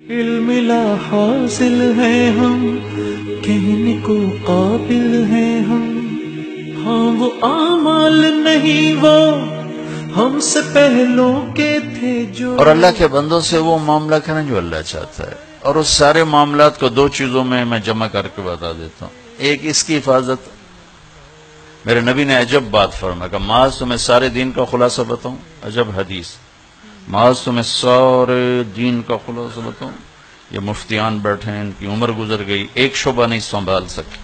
علم لا حاصل ہے ہم، کہنے کو قابل ہیں ہم، ہاں وہ اعمال نہیں وہ ہم سے پہلوں کے تھے جو. اور اللہ کے بندوں سے وہ معاملہ کرنا جو اللہ چاہتا ہے. اور اس سارے معاملات کو دو چیزوں میں جمع کر کے بتا دیتا ہوں. ایک اس کی حفاظت. میرے نبی نے عجب بات فرمایا کہ معاذ تمہیں سارے دین کا خلاصہ بتاؤں. عجب حدیث. معاذ تمہیں سارے دین کا خلاصہ بتاؤں. یہ مفتیان بیٹھے ہیں، ان کی عمر گزر گئی، ایک شعبہ نہیں سنبھال سکے.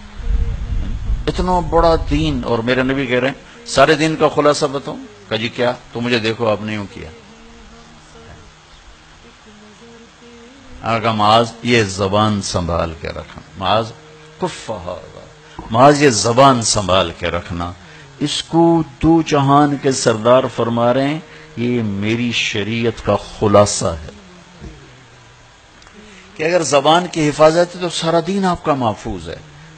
اتنا بڑا دین، اور میرے نبی کہہ رہے ہیں سارے دین کا خلاصہ بتاؤں. کہا جی کیا؟ تو مجھے دیکھو آپ نے یوں کیا. معاذ یہ زبان سنبھال کے رکھنا. معاذ معاذ یہ زبان سنبھال کے رکھنا. اس کو دو جہان کے سردار فرما رہے ہیں یہ میری شریعت کا خلاصہ ہے کہ اگر زبان کی حفاظت ہے تو سارا دین آپ کا محفوظ ہے.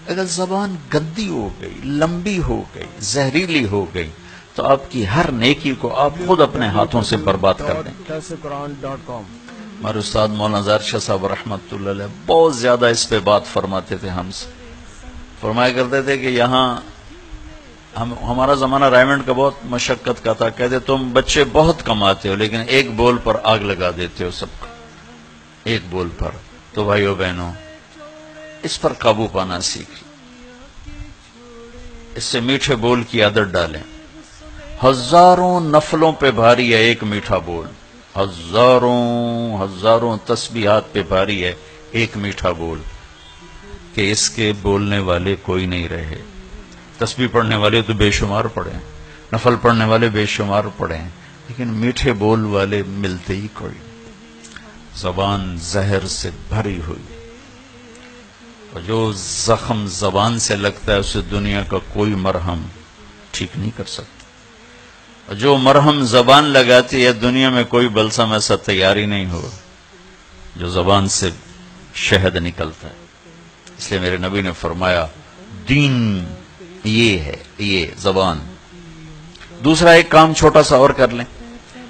اگر زبان گندی ہو گئی، لمبی ہو گئی، زہریلی ہو گئی تو آپ کی ہر نیکی کو آپ خود اپنے ہاتھوں سے برباد کر دیں. ہمارے استاد مولانا ظاہر شاہ صاحب رحمۃ اللہ علیہ بہت زیادہ اس پہ بات فرماتے تھے. ہم سے فرمایا کرتے تھے کہ یہاں ہمارا زمانہ رائمنڈ کا بہت مشقت کا تھا. کہتے تم بچے بہت کماتے ہو لیکن ایک بول پر آگ لگا دیتے ہو سب کو، ایک بول پر. تو بھائیو بہنوں اس پر قابو پانا سیکھیں، اس سے میٹھے بول کی عادت ڈالیں. ہزاروں نفلوں پہ بھاری ہے ایک میٹھا بول، ہزاروں تسبیحات پہ بھاری ہے ایک میٹھا بول. کہ اس کے بولنے والے کوئی نہیں رہے. تسبیح پڑھنے والے تو بے شمار پڑھے ہیں، نفل پڑھنے والے بے شمار پڑھے ہیں، لیکن میٹھے بول والے ملتے ہی کوئی. زبان زہر سے بھری ہوئی، اور جو زخم زبان سے لگتا ہے اسے دنیا کا کوئی مرہم ٹھیک نہیں کر سکتا. اور جو مرہم زبان لگاتی ہے دنیا میں کوئی بلسم ایسا تیار ہی نہیں ہو جو زبان سے شہد نکلتا ہے. اس لیے میرے نبی نے فرمایا دین یہ ہے، یہ زبان. دوسرا ایک کام چھوٹا سا اور کر لیں.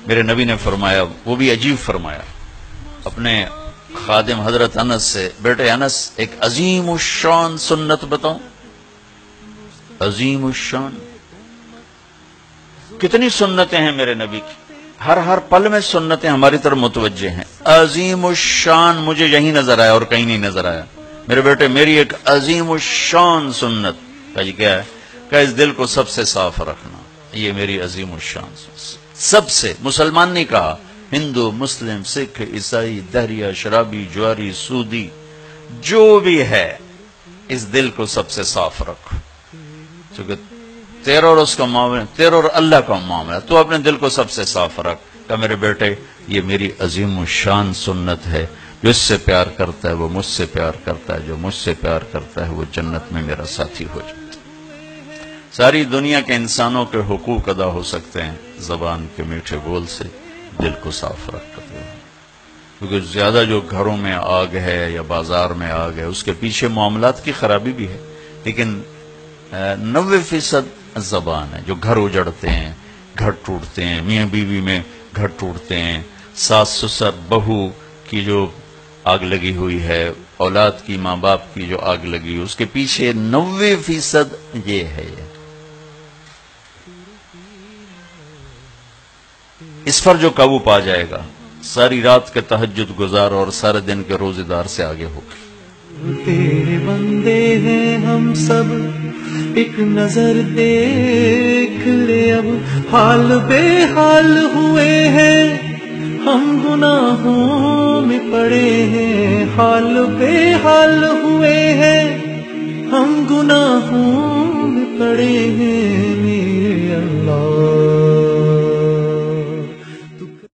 میرے نبی نے فرمایا، وہ بھی عجیب فرمایا، اپنے خادم حضرت انس سے، بیٹے انس ایک عظیم الشان سنت بتاؤں. عظیم الشان کتنی سنتیں ہیں میرے نبی کی، ہر پل میں سنتیں ہماری طرف متوجہ ہیں. عظیم الشان مجھے یہیں نظر آیا اور کہیں نہیں نظر آیا. میرے بیٹے میری ایک عظیم الشان سنت. کہا جی کیا ہے؟ کہ اس دل کو سب سے صاف رکھنا. یہ میری عظیم الشان سب سے. مسلمان نہیں کہا، ہندو، مسلم، سکھ، عیسائی، دہریہ، شرابی، جواری، سودی، جو بھی ہے اس دل کو سب سے صاف رکھ. چونکہ تیرا اور اس کا معاملہ، تیرا اور اللہ کا معاملہ، تو اپنے دل کو سب سے صاف رکھ. کہ میرے بیٹے یہ میری عظیم الشان سنت ہے. جو اس سے پیار کرتا ہے وہ مجھ سے پیار کرتا ہے، جو مجھ سے پیار کرتا ہے وہ جنت میں میرا ساتھی ہو جاتا ہے. ساری دنیا کے انسانوں کے حقوق ادا ہو سکتے ہیں زبان کے میٹھے بول سے، دل کو صاف رکھ کر. کیونکہ زیادہ جو گھروں میں آگ ہے یا بازار میں آگ ہے اس کے پیچھے معاملات کی خرابی بھی ہے، لیکن 90% زبان ہے. جو گھر اجڑتے ہیں، گھر ٹوٹتے ہیں، میاں بیوی میں گھر ٹوٹتے ہیں، ساس سسر بہو کی جو آگ لگی ہوئی ہے، اولاد کی، ماں باپ کی جو آگ لگی ہوئی، اس کے پیچھے 90% یہ ہے. اس پر جو قابو پا جائے گا ساری رات کے تہجد گزار اور سارے دن کے روزے دار سے آگے ہوگا. تیرے بندے ہیں ہم سب، ایک نظر دیکھ لے اب، حال بے حال ہوئے ہیں ہم، گناہوں میں پڑے ہیں، حال بے حال ہوئے ہیں ہم، گناہوں میں پڑے ہیں. میرے اللہ